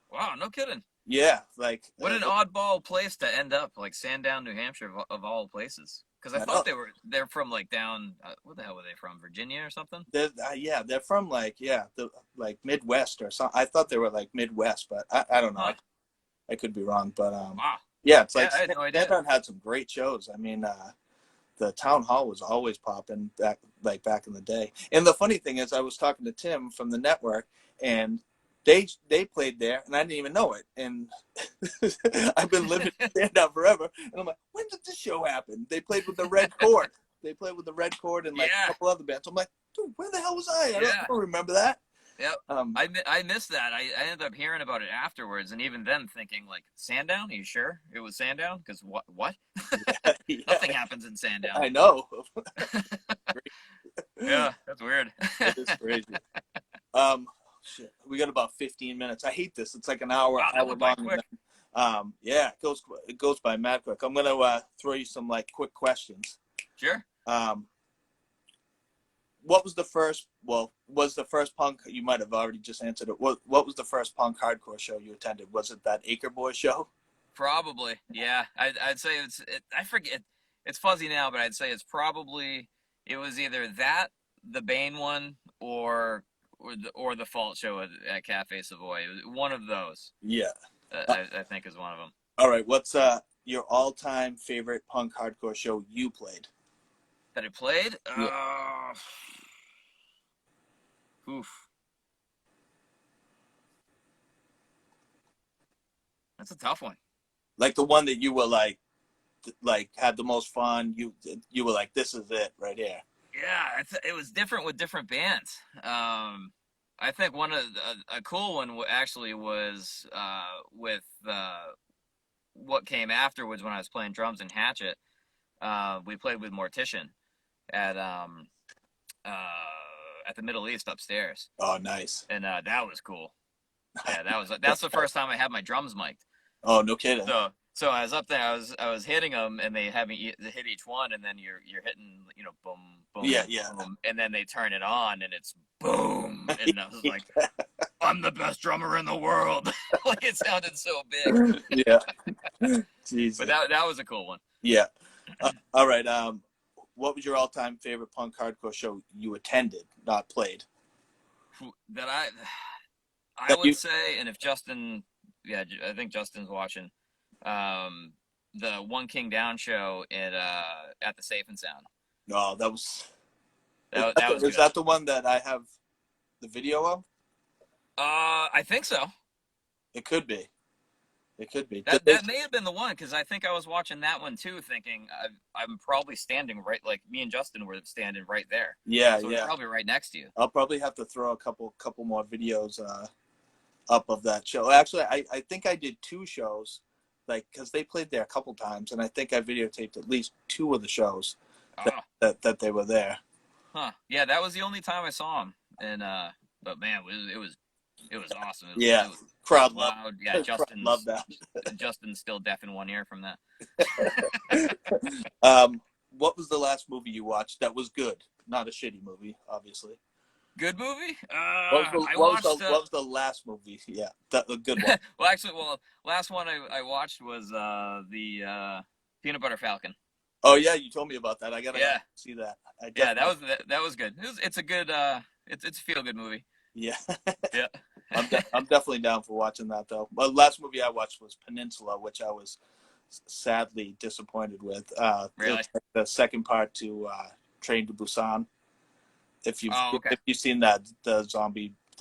Wow. No kidding. Yeah, like What an oddball place to end up, like Sandown, New Hampshire, of all places. Because I I know. thought they're from like down. What the hell were they from? Virginia or something? Yeah, they're from like, yeah, the like Midwest or something. I thought they were like Midwest, but I don't know. Huh. I could be wrong, but Wow. yeah, it's Yeah, like I had no idea. Sandown had some great shows. I mean, the town hall was always popping back in the day. And the funny thing is, I was talking to Tim from the network, and they played there, and I didn't even know it. And I've been living in Sandown forever, and I'm like, when did this show happen? They played with the Red Chord. They played with the Red Chord and like a Yeah. couple other bands. I'm like, dude, where the hell was I? I Yeah. don't remember that. Yep. Um, I missed that. I ended up hearing about it afterwards, and even then thinking like, Sandown? Are you sure it was Sandown? Because what? yeah, Nothing happens in Sandown. I know. Yeah, that's weird. That is crazy. Shit, we got about 15 minutes. I hate this. It's like an hour, Wow, that hour went by long. And quick. then, yeah, it goes by mad quick. I'm gonna throw you some like quick questions. Sure. What was the first? Well, was the first punk? You might have already just answered it. What was the first punk hardcore show you attended? Was it that Acre Boy show? Probably. Yeah. I'd say I forget. It's fuzzy now, but I'd say it was either that, the Bane one, or the Fault show at Cafe Savoy. It was one of those. Yeah. I think is one of them. All right. What's your all-time favorite punk hardcore show you played? That I played? Yeah. Oof. That's a tough one. Like the one that you were like had the most fun. You were like, this is it right here. Yeah, it was different with different bands. I think one of a cool one actually was with what came afterwards when I was playing drums in Hatchet. We played with Mortician at the Middle East upstairs. Oh, nice. And that was cool. Yeah, that's the first time I had my drums mic'd. Oh, no kidding. So I was up there. I was hitting them, and they have me hit each one, and then you're hitting, boom, boom, Yeah. boom, and then they turn it on, and it's boom, and I was like, I'm the best drummer in the world. Like it sounded so big. Yeah. Jesus. But that was a cool one. Yeah. All right. What was your all-time favorite punk hardcore show you attended, not played? That I would say, and if Justin, yeah, I think Justin's watching. The One King Down show at the Safe and Sound. Oh, that was. That was Is good. that the one that I have the video of? I think so. It could be. It could be. That may have been the one, because I think I was watching that one too, thinking I'm probably standing right, like me and Justin were standing right there. Yeah, so yeah. we're probably right next to you. I'll probably have to throw a couple more videos up of that show. Actually, I think I did 2 shows, like, because they played there a couple times, and I think I videotaped at least 2 of the shows that they were there. Huh? Yeah, that was the only time I saw him, and but man, it was awesome. Yeah, it was crowd loud. Yeah, Justin loved that. Justin's still deaf in one ear from that. What was the last movie you watched that was good? Not a shitty movie, obviously. Good movie? What was the last movie? Yeah, the good one. Last one I watched was the Peanut Butter Falcon. Oh yeah, you told me about that. I gotta see that. That was good. It's a good it's a feel good movie. Yeah. Yeah. I'm definitely down for watching that though. The last movie I watched was Peninsula, which I was sadly disappointed with. Really? It's the second part to Train to Busan. If you've okay. seen that, the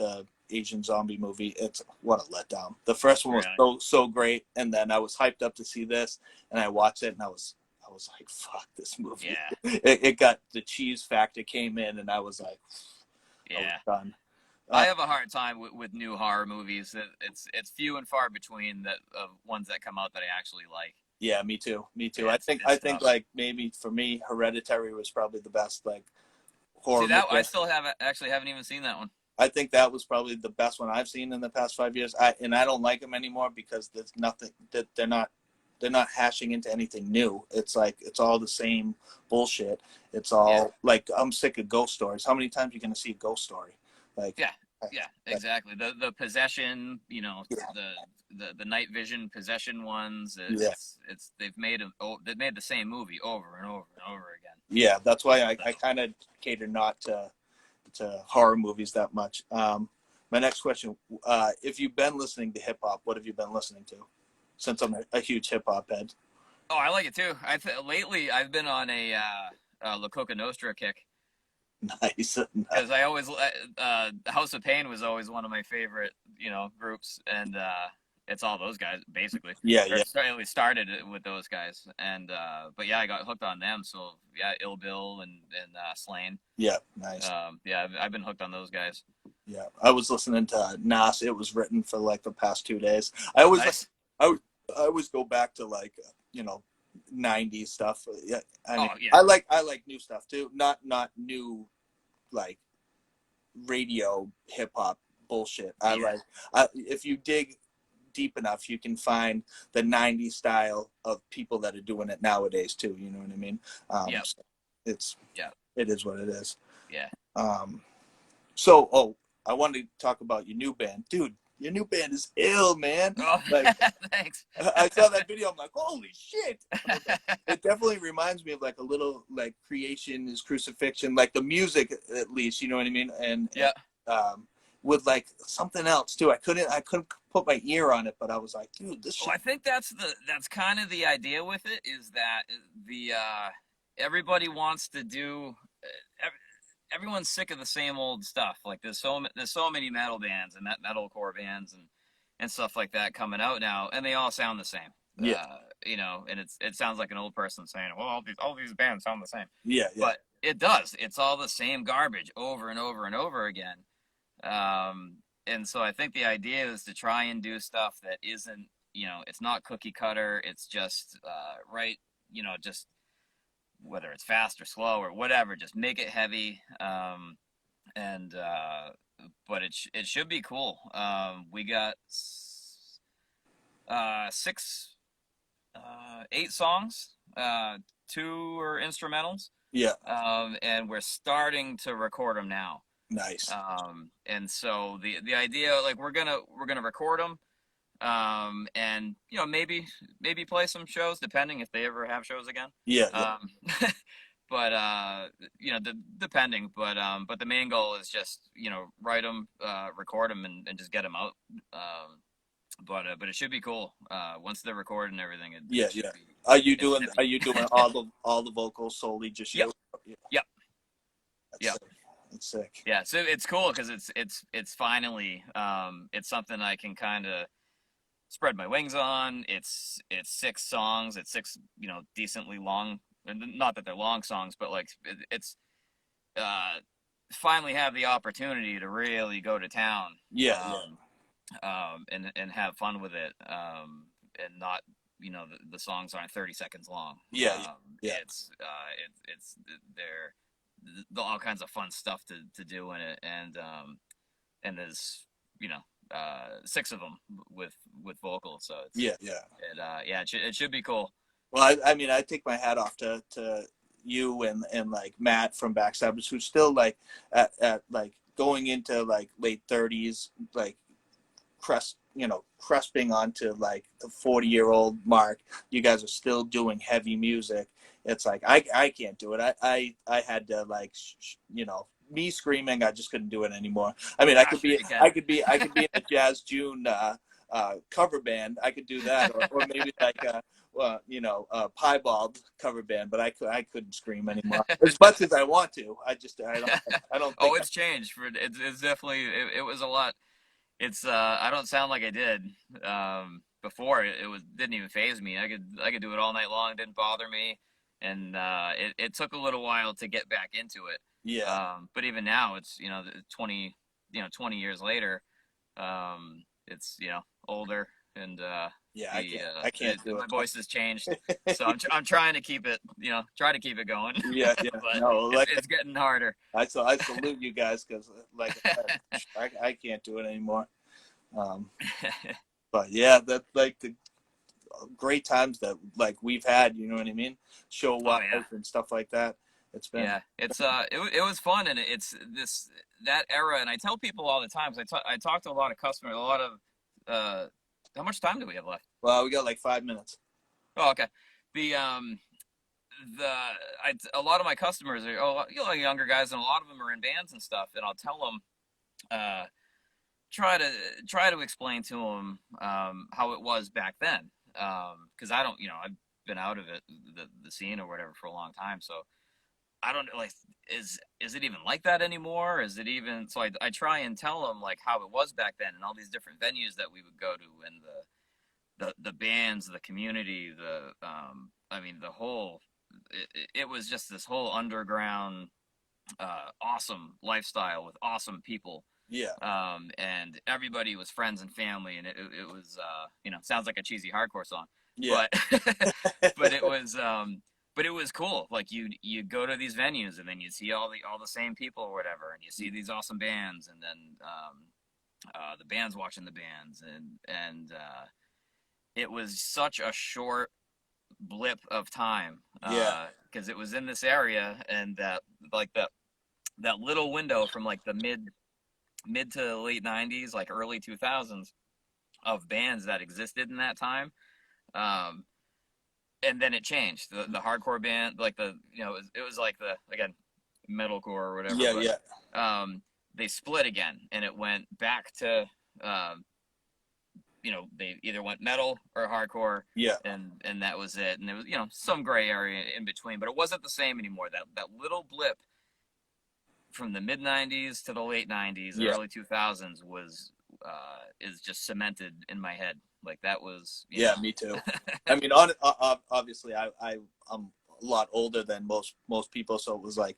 the Asian zombie movie. It's what a letdown. The first one was Really? so great, and then I was hyped up to see this, and I watched it, and I was like, fuck this movie. Yeah. It got the cheese factor came in, and I was like, I was Yeah. done. I have a hard time with new horror movies. It's few and far between that of ones that come out that I actually like. Yeah, me too. Me too. Yeah, I it's think tough. like maybe for me, Hereditary was probably the best like See horror that I movie. still haven't even seen that one. I think that was probably the best one I've seen in the past 5 years. I don't like them anymore because there's nothing that they're not hashing into anything new. It's like it's all the same bullshit. It's Yeah. all like I'm sick of ghost stories. How many times are you gonna see a ghost story? Like, Yeah. Yeah, exactly. The possession, you know, yeah, the night vision possession ones. yeah, It's they've made the same movie over and over and over again. yeah. That's why So, I kind of cater not to horror movies that much. My next question: if you've been listening to hip hop, what have you been listening to? Since I'm a huge hip hop head. oh, I like it too. Lately I've been on La Coca Nostra kick Nice. because I always House of Pain was always one of my favorite, you know, groups, and it's all those guys basically. Yeah, Or yeah, it started with those guys, and but yeah, I got hooked on them. So yeah, Ill Bill and Slain. yeah. Nice. Yeah, I've been hooked on those guys. Yeah, I was listening to Nas. It was written for like the past 2 days. I always like, Nice. I, I always go back to like you know, '90s stuff. Yeah, I Oh mean, yeah, I like new stuff too. Not new like radio hip hop bullshit. I yeah, like if you dig deep enough, you can find the '90s style of people that are doing it nowadays too. You know what I mean? yeah, So it's yeah, it is what it is. yeah. Um, I wanted to talk about your new band, dude. Your new band is ill, man. Oh, Like thanks. I saw that video, I'm like, holy shit! It definitely reminds me of like a little like Creation is Crucifixion, like the music at least, you know what I mean? And Yeah. with like something else too. I couldn't put my ear on it, but I was like, dude, this Well, shit. I think that's kind of the idea with it is that the everybody wants to do. Everyone's sick of the same old stuff. Like there's so many metal bands and metalcore bands and stuff like that coming out now, and they all sound the same. Yeah, You know, and it sounds like an old person saying, "Well, all these bands sound the same," yeah, yeah, but it does. It's all the same garbage over and over and over again. And so I think the idea is to try and do stuff that isn't, you know, it's not cookie cutter. It's just right, you know, just whether it's fast or slow or whatever, just make it heavy. And But it should be cool. We got six, 8 songs. Two are instrumentals. yeah. And we're starting to record them now. Nice. And so the idea, like we're gonna record them, and you know maybe play some shows depending if they ever have shows again. Yeah, yeah, Um, but you know depending, but the main goal is just you know write them, record them, and just get them out. But it should be cool once they're recorded and everything. yeah, It yeah. should be. Are you It's doing heavy. all the vocals solely just Yep. you? Yeah, Yep. that's Yep. sick. That's sick. Yeah, so it's cool because it's finally it's something I can kind of spread my wings on. It's 6 songs. It's six you know decently long. Not that they're long songs, but like it's uh, finally have the opportunity to really go to town. Yeah, yeah, And have fun with it. And not you know the songs aren't 30 seconds long. yeah, yeah, It's they're all kinds of fun stuff to do in it, and there's you know 6 of them with vocals, so yeah, yeah. yeah it should be cool. Well, I mean, I take my hat off to you and like Matt from Backstabbers, who's still like at like going into like late 30s, like cresping onto like the 40-year-old mark. You guys are still doing heavy music. It's like I can't do it. I had to like me screaming. I just couldn't do it anymore. I mean, Sure you can. I could be in a Jazz June cover band. I could do that, or maybe like piebald cover band, but I couldn't scream anymore as much as I want to. I don't think Oh, it's changed. It's definitely it was a lot. It's I don't sound like I did before. It didn't even phase me. I could do it all night long. It didn't bother me, and it took a little while to get back into it. yeah. But even now, it's 20 years later. It's older, and Yeah, I can't do my it. voice has changed, so I'm trying to keep it try to keep it going, Yeah, yeah. but No, it's like it's getting harder. I salute you guys because like I can't do it anymore. Um, but yeah, that like the great times that like we've had. You know what I mean? Show Oh wise yeah. and stuff like that. It's been Yeah, it was fun, and it's that era, and I tell people all the time. 'Cause I talk to a lot of customers, a lot of how much time do we have left? well, we got like 5 minutes. Oh, okay. The the a lot of my customers are younger guys, and a lot of them are in bands and stuff, and I'll tell them uh try to explain to them how it was back then, because I don't I've been out of it, the scene or whatever, for a long time, so I don't like, is it even like that anymore? Is it even so? I try and tell them like how it was back then, and all these different venues that we would go to, and the bands, the community, I mean the whole, it was just this whole underground awesome lifestyle with awesome people, Yeah, and everybody was friends and family, and it was sounds like a cheesy hardcore song, yeah, but but it was but it was cool. Like you go to these venues, and then you see all the same people or whatever, and you see these awesome bands, and then the bands watching the bands, and it was such a short blip of time, yeah, because it was in this area, and that little window from like the mid to late 90s, like early 2000s, of bands that existed in that time. Um, and then it changed. The hardcore band, like it was like the, again, metalcore or whatever, yeah, but yeah, they split again, and it went back to um, they either went metal or hardcore, yeah, and that was it. And there was some gray area in between, but it wasn't the same anymore. That little blip from the mid 90s to the late 90s, yeah. early 2000s was is just cemented in my head. Like that was, Yeah, me too. I mean, obviously, I'm a lot older than most people, so it was like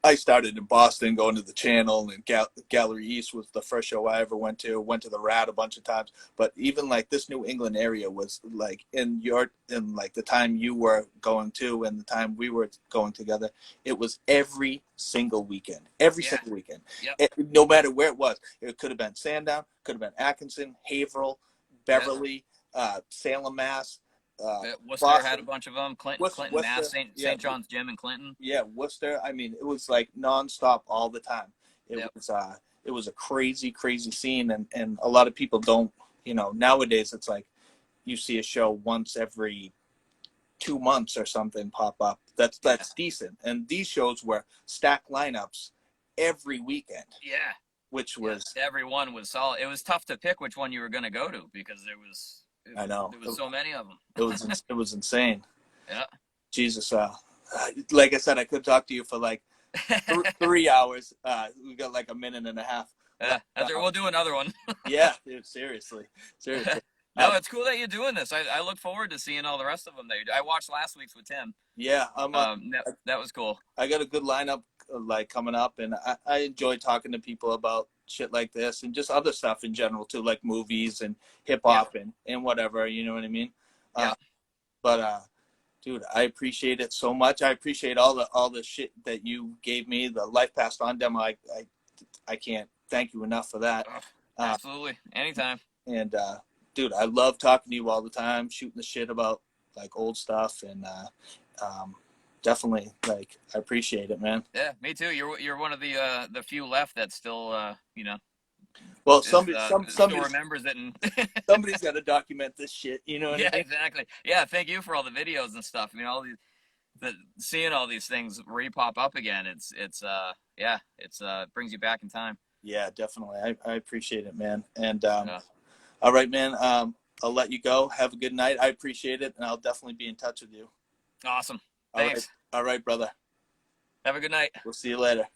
I started in Boston, going to the Channel, and Gallery East was the first show I ever went to. Went to the Rat a bunch of times, but even like this New England area was like in like the time you were going to, and the time we were going together, it was every single weekend, every yeah, single weekend. yep, No matter where it was. It could have been Sandown, could have been Atkinson, Haverhill, yep. Beverly, Salem, Mass, Worcester had a Boston, bunch of them. Clinton, Mass, Worcester, yeah, St. John's Gym in Clinton. yeah, Worcester. I mean, it was like nonstop all the time. It Yep. was a crazy, crazy scene, and a lot of people don't. Nowadays it's like you see a show once every 2 months or something pop up. That's Yeah. decent. And these shows were stacked lineups every weekend, Yeah. which Yeah. was Every one was solid. It was tough to pick which one you were going to go to, because I know there was so many of them. it was insane. Yeah. Jesus, like I said, I could talk to you for like 3 hours. We got like a minute and a half left. We'll do another one. Yeah, dude, seriously. No, it's cool that you're doing this. I look forward to seeing all the rest of them that you do. I watched last week's with Tim. Yeah, That was cool. I got a good lineup like coming up, and I enjoy talking to people about shit like this and just other stuff in general too, like movies and hip Yeah. hop and whatever. You know what I mean? Yeah. But dude, I appreciate it so much. I appreciate all the shit that you gave me, the Life Passed On demo. I can't thank you enough for that. Absolutely, anytime. And dude, I love talking to you all the time, shooting the shit about like old stuff, and definitely like I appreciate it, man. Yeah, me too. You're one of the few left that still Well, still remembers it, and somebody's got to document this shit. You know what yeah, I mean? exactly. Yeah, thank you for all the videos and stuff. I mean, all these seeing all these things re-pop up again. It's brings you back in time. Yeah, definitely. I appreciate it, man. And Yeah. all right, man. I'll let you go. Have a good night. I appreciate it, and I'll definitely be in touch with you. Awesome. All right. Thanks. All right, brother. Have a good night. We'll see you later.